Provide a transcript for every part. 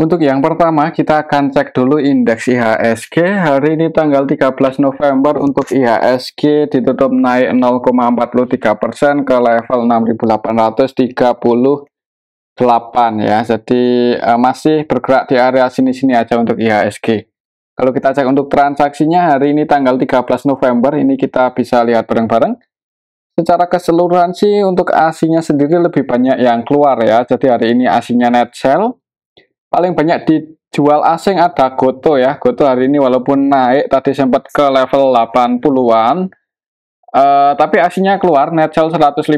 Untuk yang pertama, kita akan cek dulu indeks IHSG. Hari ini tanggal 13 November untuk IHSG ditutup naik 0,43% ke level 6.838 ya. Jadi masih bergerak di area sini-sini aja untuk IHSG. Kalau kita cek untuk transaksinya hari ini tanggal 13 November, ini kita bisa lihat bareng-bareng. Secara keseluruhan sih untuk ASINnya sendiri lebih banyak yang keluar ya. Jadi hari ini ASINnya net sell. Paling banyak dijual asing ada Goto ya. Goto hari ini walaupun naik tadi sempat ke level 80-an. Tapi aslinya keluar net sell 105,7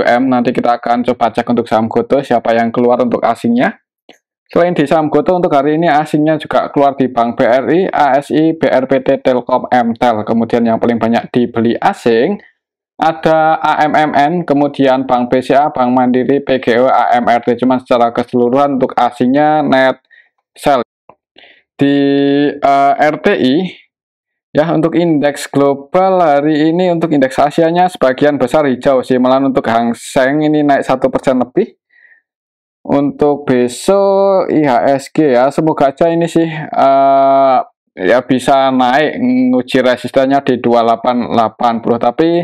M. Nanti kita akan coba cek untuk saham Goto siapa yang keluar untuk asingnya. Selain di saham Goto untuk hari ini asingnya juga keluar di Bank BRI, ASI, BRPT, Telkom, MTEL. Kemudian yang paling banyak dibeli asing ada AMMN, kemudian Bank BCA, Bank Mandiri, PGO, AMRT. Cuma secara keseluruhan untuk asingnya net sell. Di RTI ya, untuk indeks global hari ini untuk indeks Asianya sebagian besar hijau sih, malah untuk Hang Seng ini naik 1% lebih. Untuk besok IHSG ya, semoga aja ini sih ya bisa naik nguji resistennya di 2880, tapi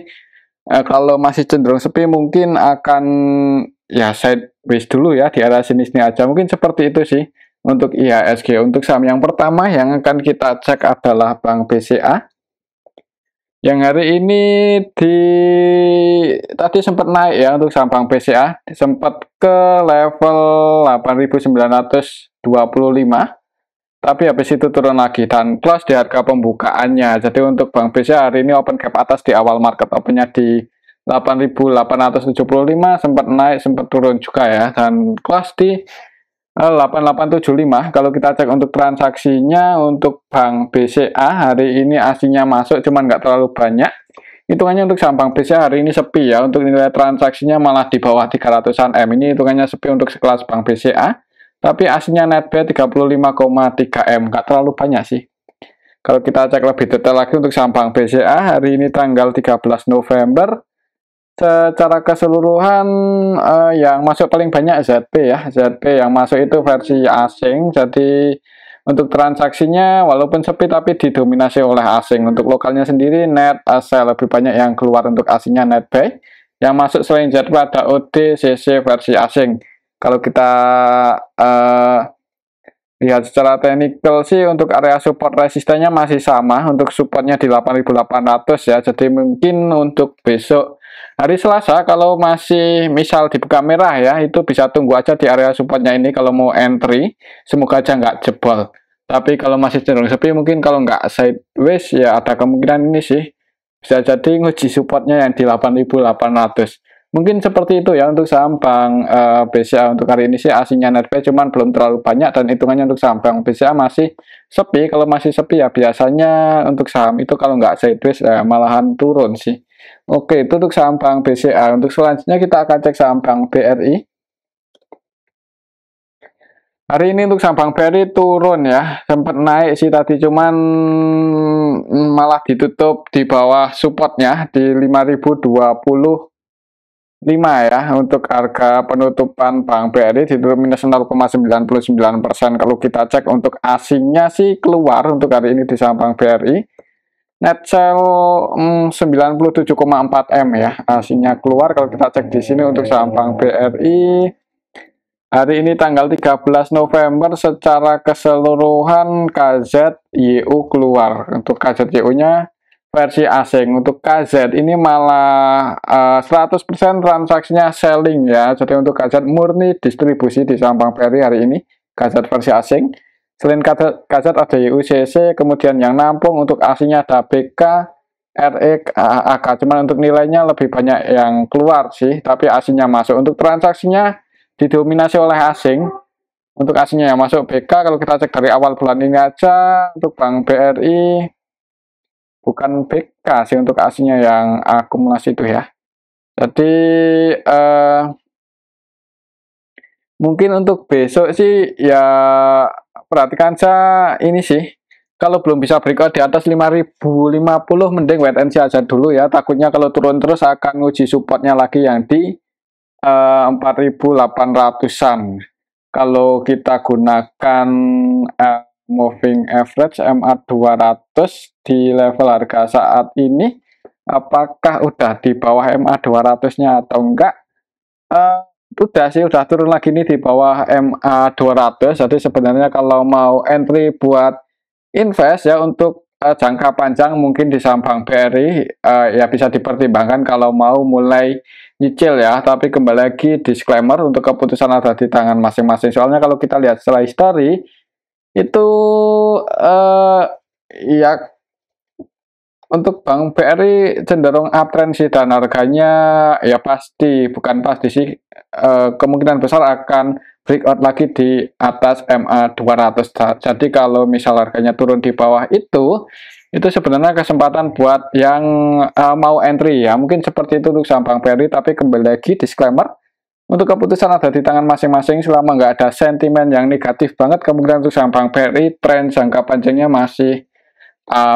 kalau masih cenderung sepi mungkin akan ya sideways dulu ya di area sini-sini aja, mungkin seperti itu sih untuk IHSG. Untuk saham yang pertama yang akan kita cek adalah Bank BCA yang hari ini tadi sempat naik ya. Untuk saham Bank BCA sempat ke level 8.925, tapi habis itu turun lagi dan close di harga pembukaannya. Jadi untuk Bank BCA hari ini open gap atas di awal market opennya di 8.875, sempat naik sempat turun juga ya, dan close di 8875. Kalau kita cek untuk transaksinya untuk Bank BCA hari ini aslinya masuk cuman nggak terlalu banyak. Hitungannya untuk saham Bank BCA hari ini sepi ya. Untuk nilai transaksinya malah di bawah 300-an M. Ini hitungannya sepi untuk sekelas Bank BCA. Tapi aslinya net buy 35,3 M, nggak terlalu banyak sih. Kalau kita cek lebih detail lagi untuk saham Bank BCA hari ini tanggal 13 November, secara keseluruhan yang masuk paling banyak ZP ya. ZP yang masuk itu versi asing. Jadi untuk transaksinya walaupun sepi tapi didominasi oleh asing. Untuk lokalnya sendiri net sell, lebih banyak yang keluar untuk asingnya net buy. Yang masuk selain ZP ada OD, CC versi asing. Kalau kita lihat secara teknikal sih untuk area support resistennya masih sama. Untuk supportnya di 8.800 ya. Jadi mungkin untuk besok hari Selasa kalau masih misal dibuka merah ya, itu bisa tunggu aja di area supportnya ini kalau mau entry. Semoga aja nggak jebol. Tapi kalau masih cenderung sepi mungkin kalau nggak sideways ya ada kemungkinan ini sih bisa jadi nguji supportnya yang di 8.800. Mungkin seperti itu ya untuk saham Bank BCA. Untuk hari ini sih aslinya net buy cuman belum terlalu banyak, dan hitungannya untuk saham Bank BCA masih sepi. Kalau masih sepi ya biasanya untuk saham itu kalau nggak sideways malahan turun sih. Oke, itu untuk saham Bank BCA. Untuk selanjutnya kita akan cek saham Bank BRI. Hari ini untuk saham Bank BRI turun ya, sempat naik sih tadi cuman malah ditutup di bawah supportnya di 5.025 ya. Untuk harga penutupan Bank BRI ditutup minus 0,99%. Kalau kita cek untuk asingnya sih keluar untuk hari ini di saham Bank BRI. Net sell 97,4 M ya, aslinya keluar. Kalau kita cek di sini untuk saham Bank BRI hari ini tanggal 13 November secara keseluruhan KZYU keluar. Untuk KZYU-nya versi asing. Untuk KZ ini malah 100% transaksinya selling ya. Jadi untuk KZ murni distribusi di saham Bank BRI hari ini, KZ versi asing. Selain KZ ada YUCC, kemudian yang nampung untuk asingnya ada BK, RE, AK. Cuman untuk nilainya lebih banyak yang keluar sih, tapi asingnya masuk. Untuk transaksinya didominasi oleh asing. Untuk asingnya yang masuk BK, kalau kita cek dari awal bulan ini aja untuk Bank BRI bukan BK sih untuk asingnya yang akumulasi itu ya. Jadi mungkin untuk besok sih ya perhatikan saja ini sih. Kalau belum bisa breakout di atas 5.050 mending wait and see aja dulu ya. Takutnya kalau turun terus akan uji supportnya lagi yang di 4.800-an. kalau kita gunakan moving average MA200 di level harga saat ini, apakah udah di bawah MA200-nya atau enggak? Udah sih, udah turun lagi nih di bawah MA200. Jadi sebenarnya kalau mau entry buat invest ya untuk jangka panjang mungkin di saham Bank BRI ya bisa dipertimbangkan kalau mau mulai nyicil ya. Tapi kembali lagi disclaimer, untuk keputusan ada di tangan masing-masing. Soalnya kalau kita lihat setelah history itu ya untuk Bank BRI cenderung uptrend sih, dan harganya ya pasti, bukan pasti sih, kemungkinan besar akan breakout lagi di atas MA200. Jadi kalau misal harganya turun di bawah itu sebenarnya kesempatan buat yang mau entry ya. Mungkin seperti itu untuk saham Bank BRI, tapi kembali lagi disclaimer, untuk keputusan ada di tangan masing-masing. Selama nggak ada sentimen yang negatif banget, kemungkinan untuk saham Bank BRI tren jangka panjangnya masih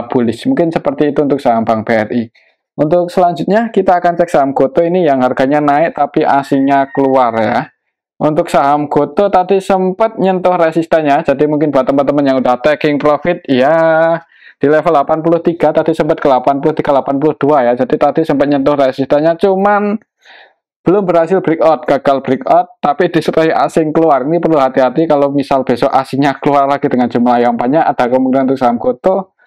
bullish. Mungkin seperti itu untuk saham Bank BRI. Untuk selanjutnya kita akan cek saham GoTo ini yang harganya naik tapi asingnya keluar ya. Untuk saham GoTo tadi sempat nyentuh resistannya, jadi mungkin buat teman-teman yang udah taking profit ya di level 83, tadi sempat ke 83 82 ya. Jadi tadi sempat nyentuh resistannya, cuman belum berhasil breakout, gagal breakout, tapi disuplai asing keluar. Ini perlu hati-hati, kalau misal besok asingnya keluar lagi dengan jumlah yang banyak, ada kemungkinan untuk saham GoTo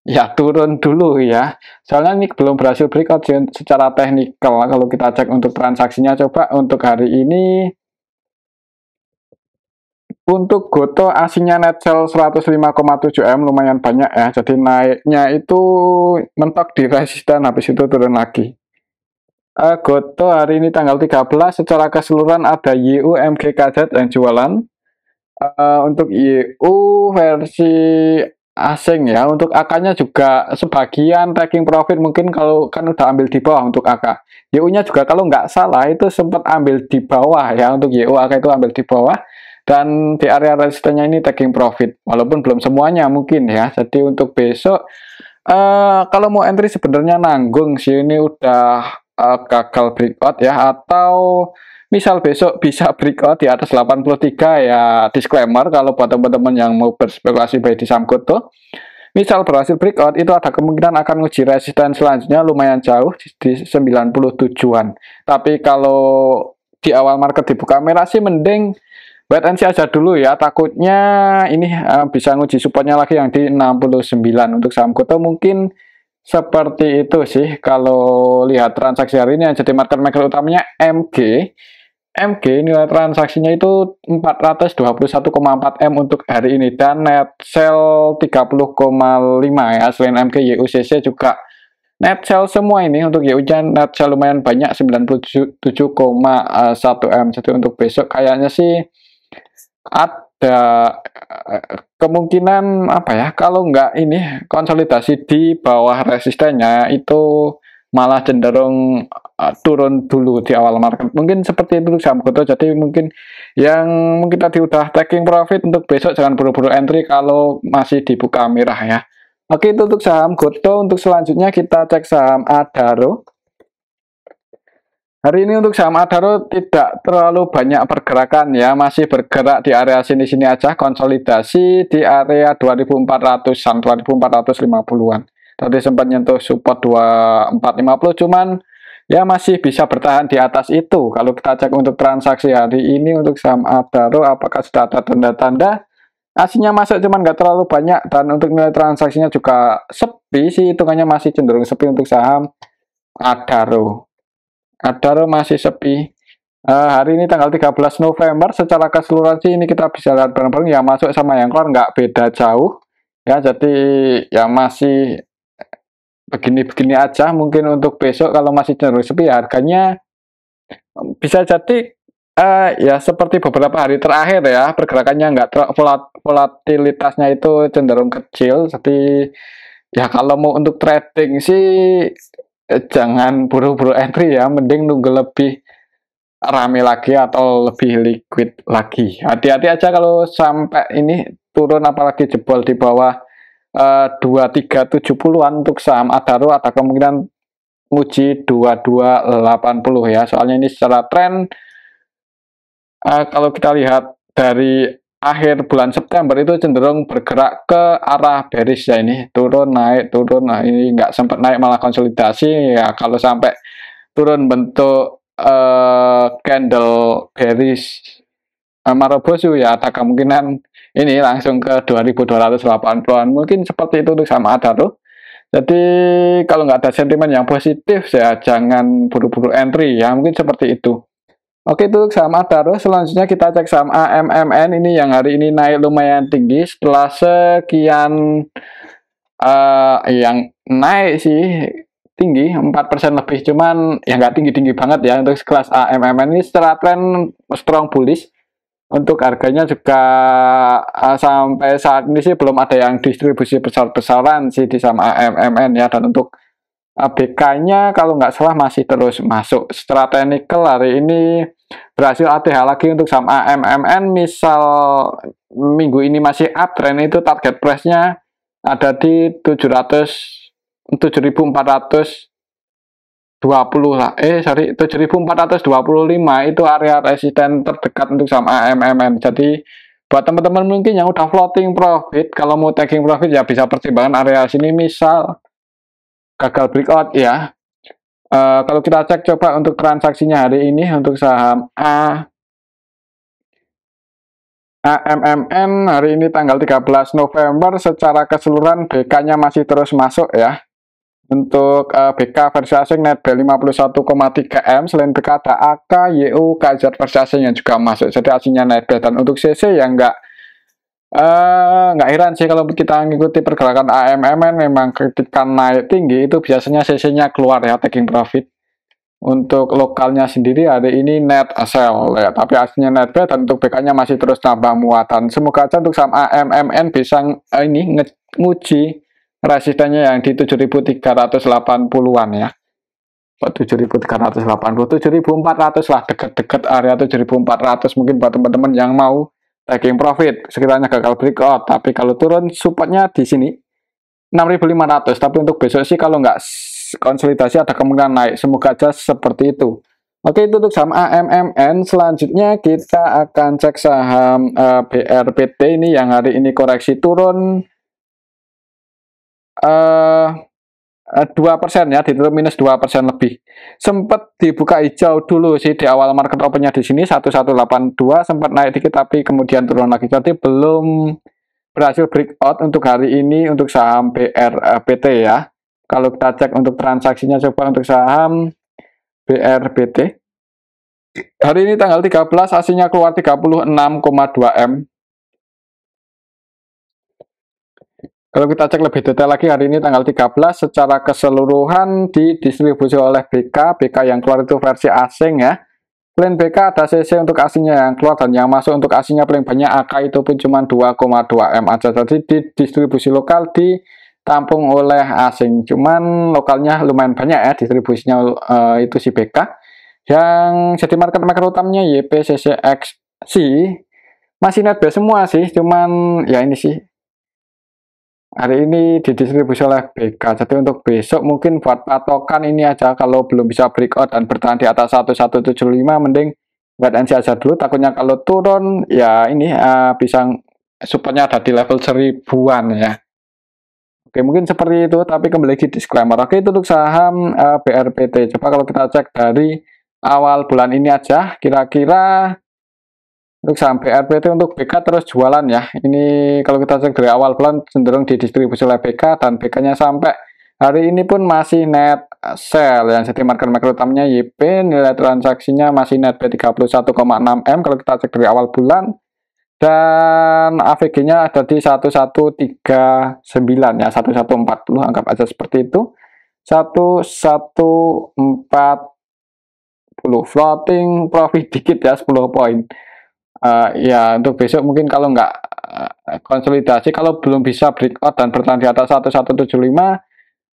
ya turun dulu ya. Soalnya ini belum berhasil breakout secara teknikal. Kalau kita cek untuk transaksinya, coba untuk hari ini untuk GoTo asingnya net sell 105,7 M, lumayan banyak ya. Jadi naiknya itu mentok di resisten, habis itu turun lagi. GoTo hari ini tanggal 13 secara keseluruhan ada YU MGKZ yang jualan. Untuk YU versi asing ya, untuk AK-nya juga sebagian taking profit, mungkin kalau kan udah ambil di bawah untuk AK. YU-nya juga kalau nggak salah itu sempat ambil di bawah ya, untuk YU AK itu ambil di bawah, dan di area resistennya ini taking profit, walaupun belum semuanya mungkin ya. Jadi untuk besok kalau mau entry sebenarnya nanggung sih, ini udah gagal breakout ya, atau misal besok bisa breakout di atas 83 ya, disclaimer kalau buat teman-teman yang mau berspekulasi baik di saham GoTo, misal berhasil breakout itu ada kemungkinan akan uji resisten selanjutnya lumayan jauh di 97-an. Tapi kalau di awal market dibuka merah sih mending wait and see aja dulu ya, takutnya ini bisa nguji supportnya lagi yang di 69. Untuk saham GoTo mungkin seperti itu sih kalau lihat transaksi hari ini. Yang jadi market maker utamanya MG nilai transaksinya itu 421,4 M untuk hari ini, dan net sell 30,5 ya. Selain MG, YUCC juga net sell semua ini. Untuk YU net sell lumayan banyak, 97,1 M. Jadi untuk besok kayaknya sih ada kemungkinan apa ya, kalau nggak ini konsolidasi di bawah resistennya itu malah cenderung turun dulu di awal market. Mungkin seperti itu saham GoTo. Jadi mungkin yang mungkin tadi udah taking profit, untuk besok jangan buru-buru entry kalau masih dibuka merah ya. Oke, itu untuk saham GoTo. Untuk selanjutnya kita cek saham Adaro. Hari ini untuk saham Adaro tidak terlalu banyak pergerakan ya, masih bergerak di area sini-sini aja, konsolidasi di area 2400-an, 2450-an. Tadi sempat nyentuh support 2450, cuman ya masih bisa bertahan di atas itu. Kalau kita cek untuk transaksi hari ini untuk saham Adaro, apakah sudah ada tanda-tanda aslinya masuk, cuman nggak terlalu banyak, dan untuk nilai transaksinya juga sepi sih, hitungannya masih cenderung sepi untuk saham Adaro. Adaro masih sepi. Hari ini tanggal 13 November secara keseluruhan sih ini kita bisa lihat bareng-bareng ya, masuk sama yang keluar nggak beda jauh ya. Jadi ya masih begini-begini aja. Mungkin untuk besok kalau masih cenderung sepi ya, harganya bisa jadi ya seperti beberapa hari terakhir ya, pergerakannya nggak volatilitasnya itu cenderung kecil. Jadi ya kalau mau untuk trading sih jangan buru-buru entry ya, mending nunggu lebih rame lagi atau lebih liquid lagi. Hati-hati aja kalau sampai ini turun, apalagi jebol di bawah 2370-an untuk saham Adaro, ada kemungkinan uji 2280 ya. Soalnya ini secara tren kalau kita lihat dari akhir bulan September itu cenderung bergerak ke arah bearish ya, ini turun naik turun. Nah ini nggak sempat naik malah konsolidasi ya. Kalau sampai turun bentuk candle bearish Marobosu ya, ada kemungkinan ini langsung ke 2280-an mungkin seperti itu untuk saham Adaro. Jadi kalau nggak ada sentimen yang positif ya jangan buru-buru entry ya, mungkin seperti itu. Oke, itu saham Adaro. Selanjutnya kita cek saham AMMN ini yang hari ini naik lumayan tinggi setelah sekian yang naik sih tinggi 4% lebih, cuman ya nggak tinggi-tinggi banget ya untuk kelas AMMN ini. Secara tren strong bullish. Untuk harganya juga sampai saat ini sih belum ada yang distribusi besar-besaran sih di saham AMMN ya. Dan untuk BK-nya kalau nggak salah masih terus masuk. Secara technical hari ini berhasil ATH lagi untuk saham AMMN. Misal minggu ini masih uptrend, itu target price-nya ada di 7.420 lah. 7.425 itu area resisten terdekat untuk saham AMMN. Jadi buat teman-teman mungkin yang udah floating profit, kalau mau taking profit ya bisa pertimbangan area sini. Misal gagal breakout ya. Kalau kita cek coba untuk transaksinya hari ini untuk saham AMMN hari ini tanggal 13 November secara keseluruhan BK-nya masih terus masuk ya. Untuk BK versi asing netbel 51,3 M. Selain BK ada AK, YU, KZ versi asing yang juga masuk. Jadi aslinya netbel. Dan untuk CC yang nggak heran sih kalau kita mengikuti pergerakan AMMN, memang ketika naik tinggi itu biasanya CC-nya keluar ya, taking profit. Untuk lokalnya sendiri hari ini net sell ya, tapi aslinya netbel. Dan untuk BK-nya masih terus nambah muatan. Semoga aja untuk saham AMMN bisa ini nguji resistennya yang di 7.380-an ya. 7.380, 7.400 lah, dekat-dekat area 7.400 mungkin buat teman-teman yang mau taking profit sekiranya gagal breakout. Tapi kalau turun supportnya di sini 6.500. Tapi untuk besok sih kalau nggak konsolidasi ada kemungkinan naik. Semoga aja seperti itu. Oke, itu untuk saham AMMN. Selanjutnya kita akan cek saham BRPT ini yang hari ini koreksi turun 2% ya, ditutup minus 2% lebih. Sempat dibuka hijau dulu sih di awal market opennya di sini 1182, sempat naik dikit tapi kemudian turun lagi. Jadi belum berhasil breakout untuk hari ini untuk saham BRPT ya. Kalau kita cek untuk transaksinya coba untuk saham BRPT. Hari ini tanggal 13 aslinya keluar 36,2 M. Kalau kita cek lebih detail lagi hari ini tanggal 13 secara keseluruhan didistribusi oleh BK yang keluar itu versi asing ya. Selain BK ada CC untuk asingnya yang keluar, dan yang masuk untuk asingnya paling banyak AK itu pun cuma 2,2 M aja. Jadi di distribusi lokal ditampung oleh asing. Cuman lokalnya lumayan banyak ya distribusinya itu si BK. Yang jadi market maker utamanya YPCCXC masih netbel semua sih, cuman ya ini sih hari ini didistribusi oleh BK. Jadi untuk besok mungkin buat patokan ini aja, kalau belum bisa breakout dan bertahan di atas 1175 mending wait and see aja dulu. Takutnya kalau turun ya ini bisa supportnya ada di level 1000-an ya. Oke, mungkin seperti itu, tapi kembali lagi disclaimer. Oke, itu untuk saham BRPT. Coba kalau kita cek dari awal bulan ini aja, kira-kira untuk saham BRPT untuk BK terus jualan ya. Ini kalau kita cek dari awal bulan cenderung didistribusi oleh BK, dan BK-nya sampai hari ini pun masih net sell. Yang jadi market maker utamanya YP, nilai transaksinya masih net B31,6 M kalau kita cek dari awal bulan. Dan AVG-nya ada di 1139 ya, 1140 anggap aja seperti itu. 1140 floating profit dikit ya, 10 poin. Ya untuk besok mungkin kalau nggak konsolidasi, kalau belum bisa breakout dan bertahan di atas 1175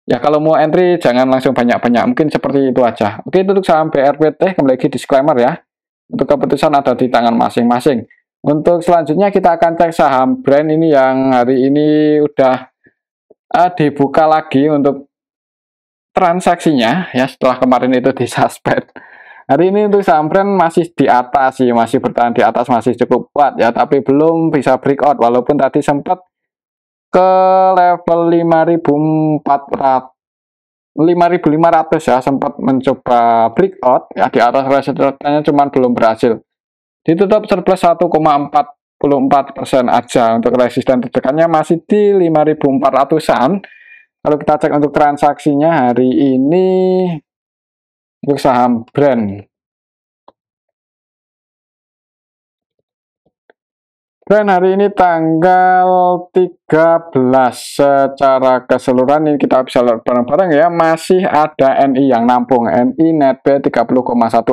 ya, kalau mau entry jangan langsung banyak-banyak, mungkin seperti itu aja. Oke, itu untuk saham BRPT. Kembali lagi disclaimer ya, untuk keputusan ada di tangan masing-masing. Untuk selanjutnya kita akan cek saham brand ini yang hari ini udah dibuka lagi untuk transaksinya ya, setelah kemarin itu disuspend. Hari ini untuk saham brand masih di atas sih, masih bertahan di atas, masih cukup kuat ya, tapi belum bisa breakout walaupun tadi sempat ke level 5.500 ya, sempat mencoba breakout ya di atas resistennya, cuman belum berhasil. Ditutup surplus 1,44% aja. Untuk resisten tertekannya masih di 5.400-an. Kalau kita cek untuk transaksinya hari ini untuk saham brand. Dan hari ini tanggal 13 secara keseluruhan ini kita bisa lihat bareng-bareng ya, masih ada NI yang nampung, NI net B 30,1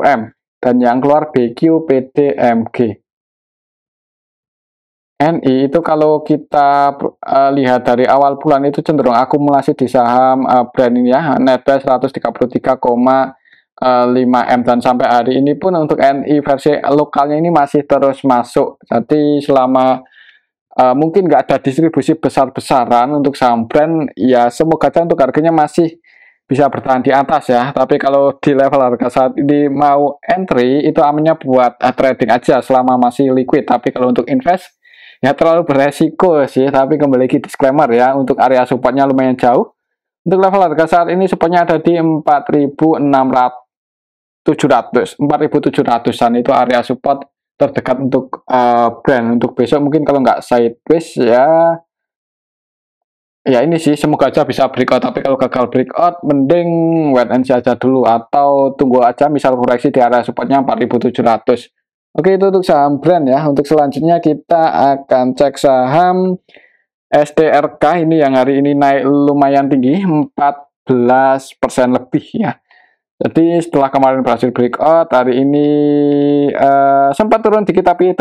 M dan yang keluar BQ PD MG. NI itu kalau kita lihat dari awal bulan itu cenderung akumulasi di saham brand ini ya, net B 133,5 M, dan sampai hari ini pun untuk NI versi lokalnya ini masih terus masuk. Jadi selama mungkin nggak ada distribusi besar-besaran untuk saham brand, ya semoga aja untuk harganya masih bisa bertahan di atas ya. Tapi kalau di level harga saat ini mau entry, itu aminnya buat trading aja selama masih liquid. Tapi kalau untuk invest ya terlalu beresiko sih. Tapi kembali lagi disclaimer ya, untuk area supportnya lumayan jauh. Untuk level harga saat ini supportnya ada di 4.700-an, itu area support terdekat untuk brand. Untuk besok mungkin kalau nggak sideways ya, ini sih semoga aja bisa breakout, tapi kalau gagal breakout mending wait and see aja dulu atau tunggu aja misal koreksi di area supportnya 4.700. Oke, itu untuk saham brand ya. Untuk selanjutnya kita akan cek saham STRK ini yang hari ini naik lumayan tinggi, 14% lebih ya. Jadi setelah kemarin berhasil breakout, hari ini sempat turun dikit, tapi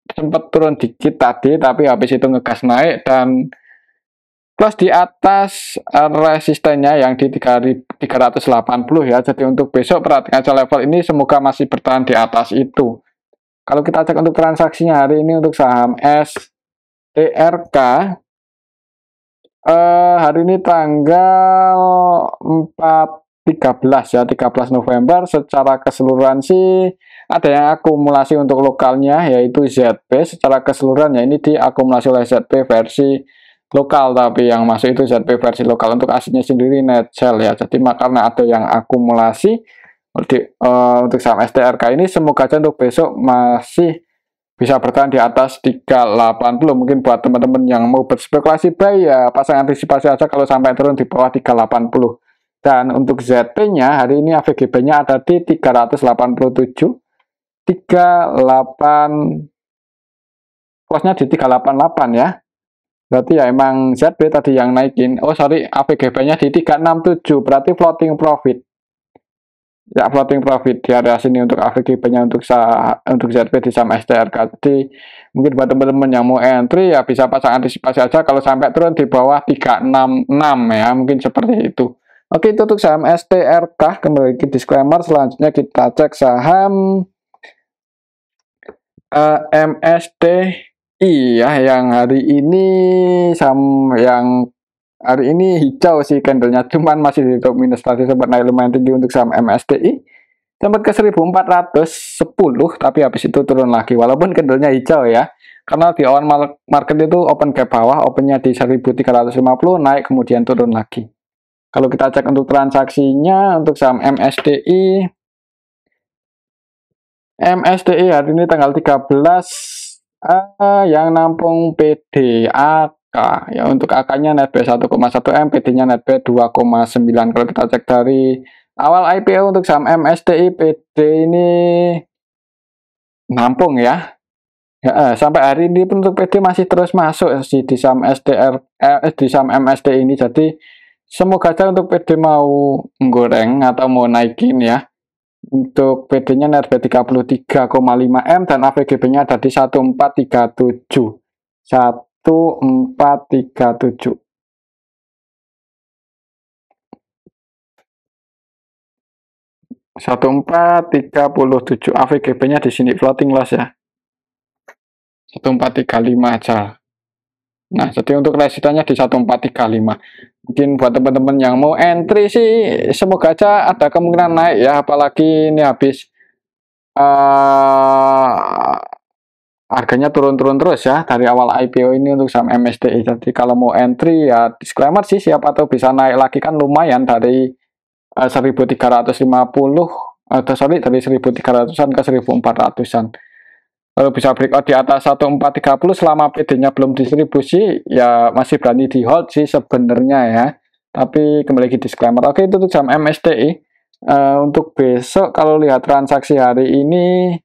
sempat turun dikit tadi, tapi habis itu ngegas naik dan plus di atas resistennya yang di 380 ya. Jadi untuk besok perhatikan aja level ini, semoga masih bertahan di atas itu. Kalau kita cek untuk transaksinya hari ini untuk saham STRK, hari ini tanggal 13 ya, 13 November secara keseluruhan sih ada yang akumulasi untuk lokalnya yaitu ZP. Secara keseluruhan ya ini diakumulasi oleh ZP versi lokal, tapi yang masuk itu ZP versi lokal. Untuk aslinya sendiri net sell ya. Jadi karena ada yang akumulasi untuk saham STRK ini, semoga aja untuk besok masih bisa bertahan di atas 380. Mungkin buat teman-teman yang mau berspekulasi buy ya pasang antisipasi aja kalau sampai turun di bawah 380. Dan untuk ZP-nya hari ini AVGB-nya ada di 387, 38, close-nya di 388 ya. Berarti ya emang ZP tadi yang naikin. Oh sorry, AVGB-nya di 367, berarti floating profit. Ya, floating profit di area sini untuk AVGB-nya untuk ZP di saham STRK. Jadi mungkin buat teman-teman yang mau entry ya bisa pasang antisipasi aja kalau sampai turun di bawah 366 ya, mungkin seperti itu. Oke, itu untuk saham STRK. Kembali ke disclaimer, selanjutnya kita cek saham MSTI ya, yang hari ini saham yang hari ini hijau sih candlenya, cuman masih ditutup minus. Tadi sempat naik lumayan tinggi untuk saham MSTI, sempat ke 1410, tapi habis itu turun lagi walaupun candlenya hijau ya, karena di awal market itu open ke bawah, opennya di 1350, naik kemudian turun lagi. Kalau kita cek untuk transaksinya untuk saham MSTI hari ini tanggal 13 yang nampung PDAK ya. Untuk AK-nya net B 1,1 M, PD-nya net B 2,9. Kalau kita cek dari awal IPO untuk saham MSTI, PD ini nampung ya. Sampai hari ini pun untuk PD masih terus masuk sih di saham di saham MSTI ini. Jadi semoga aja untuk PD mau menggoreng atau mau naikin ya. Untuk PD-nya net B 33,5 M dan AVGB-nya ada di 1437. 1437. AVGB-nya di sini floating loss ya. 1435 aja. Nah, jadi untuk resistannya di 1435. Mungkin buat teman-teman yang mau entry sih, semoga aja ada kemungkinan naik ya, apalagi ini habis harganya turun-turun terus ya dari awal IPO ini untuk saham MSTI. Jadi kalau mau entry ya disclaimer sih, siapa tahu bisa naik lagi, kan lumayan dari 1350 atau sorry dari 1300-an ke 1400-an. Kalau bisa breakout di atas 1430 selama PD-nya belum distribusi ya masih berani di hold sih sebenarnya ya. Tapi kembali lagi disclaimer. Oke, itu tuh saham MSTI. Untuk besok kalau lihat transaksi hari ini,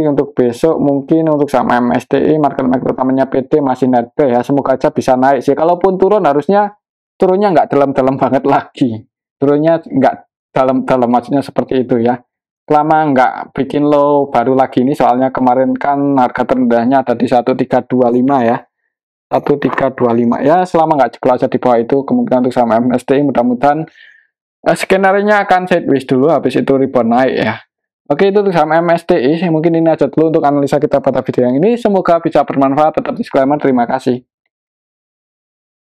untuk besok mungkin untuk saham MSTI market maker utamanya PT masih net buy ya, semoga aja bisa naik sih. Kalaupun turun harusnya turunnya nggak dalam-dalam banget lagi, turunnya nggak dalam-dalam, maksudnya seperti itu ya. Lama nggak bikin low baru lagi ini, soalnya kemarin kan harga terendahnya ada di 1325 ya, 1325 ya. Selama nggak jeblok aja di bawah itu, kemungkinan untuk saham MSTI mudah-mudahan skenario-nya akan sideways dulu, habis itu rebound naik ya. Oke, itu untuk saham MSTI. Mungkin ini aja dulu untuk analisa kita pada video yang ini. Semoga bisa bermanfaat. Tetap disclaimer. Terima kasih.